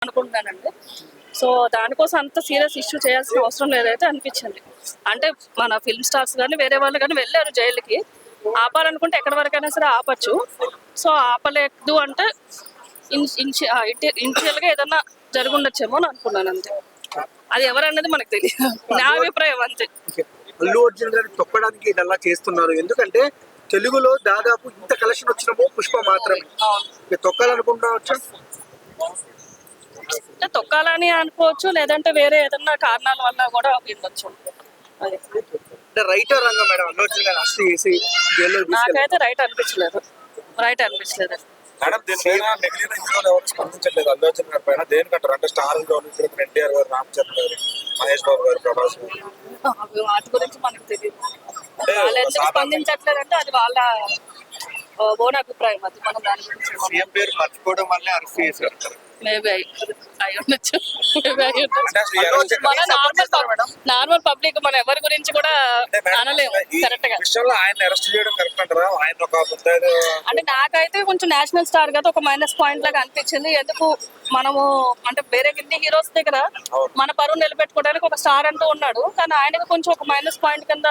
అనుకుంటున్నానండి. సో దానికోసం అంత సీరియస్ ఇష్యూ చేయాల్సిన అవసరం లేదైతే అనిపించింది. అంటే మన ఫిల్మ్ స్టార్స్ కానీ వేరే వాళ్ళు కానీ వెళ్ళారు జైలుకి. ఆపాలనుకుంటే ఎక్కడి వరకైనా సరే ఆపచ్చు. సో ఆపలేదు అంటే ఇనిషియల్గా ఏదన్నా జరుగుండొచ్చేమో అని అనుకున్నాను అంతే. అది ఎవరన్నది మనకు తెలియదు. నా అభిప్రాయం అంతే. అల్లు అర్జున్ గారిని తొక్కడానికి ఇలా చేస్తున్నారు. ఎందుకంటే తెలుగులో దాదాపు ఇంత కలెక్షన్ వచ్చినమో పుష్ప మాత్రమే. తొక్కాలనుకుంటున్నా తొక్కాలని అనుకోవచ్చు, లేదంటే వేరే ఏదన్నా కారణాల వల్ల కూడా ఉండొచ్చు. అంటే రైటర్ రంగం మేడం అల్లు అర్జున్ గారు అరెస్ట్ చేసి జైల్లో నాకైతే రైట్ అనిపించలేదు. మేడం దీనిపైన మిగిలిన హీరోలు ఎవరు స్పందించట్లేదు అల్లు అర్జున్ గారి పైన. దేనికంటారు? అంటే స్టార్ హీరోలు ఎన్టీఆర్ గారు, రామ్ చరణ్ గారు, మహేష్ బాబు గారు, ప్రభాస్ గారు, వాటి గురించి మనకు తెలియదు. వాళ్ళు ఎందుకు స్పందించట్లేదంటే అది వాళ్ళ ఓన్ అభిప్రాయం. అది మనం దాని గురించి సీఎం పేరు మర్చిపోవడం వల్లే అరెస్ట్ చేశారు. మేబీ అయి ఉండొచ్చు. మన చేస్తారు. నార్మల్ పబ్లిక్ మనం ఎవరి గురించి కూడా అనలేము కరెక్ట్ గా. విషయంలో ఆయన అరెస్ట్ చేయడం కరెక్ట్ అంటారా? ఆయన ఒక ముద్దాయిలు అంటే నాకైతే కొంచెం నేషనల్ స్టార్ కదా ఒక మైనస్ పాయింట్ లాగా అనిపించింది. ఎందుకు మనము అంటే వేరే హిందీ హీరోస్ దగ్గర మన పరువు నిలబెట్టుకోవడానికి ఒక స్టార్ అంటూ ఉన్నాడు, కానీ ఆయనకు కొంచెం ఒక మైనస్ పాయింట్ కింద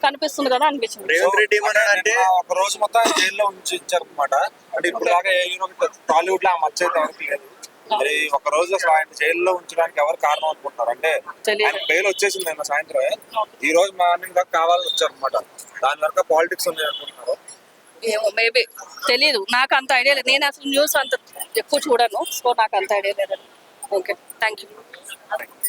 కనిపిస్తుంది కదా అనిపించింది. రేవంత్ రెడ్డి అంటే ఒక రోజు మొత్తం జైల్లో ఉంచారు అనమాట. అంటే ఇప్పుడు దాకా ఏ హీరో టాలీవుడ్ లో ఆ మచ్చ అయితే ఎవరికి లేదు. మరి ఒక రోజు అసలు ఆయన జైల్లో ఉంచడానికి ఎవరు కారణం అనుకుంటున్నారు? అంటే ఆయన బెయిల్ వచ్చేసింది నిన్న సాయంత్రం, ఈ రోజు మార్నింగ్ దాకా కావాలని వచ్చారు అనమాట. దాని వరకు పాలిటిక్స్ ఉంది అనుకుంటున్నారు. ఏమో మేబీ తెలీదు, నాకు అంత ఐడియా లేదు. నేను అసలు న్యూస్ అంత ఎక్కువ చూడను, సో నాకు అంత ఐడియా లేదండి. Okay, thank you.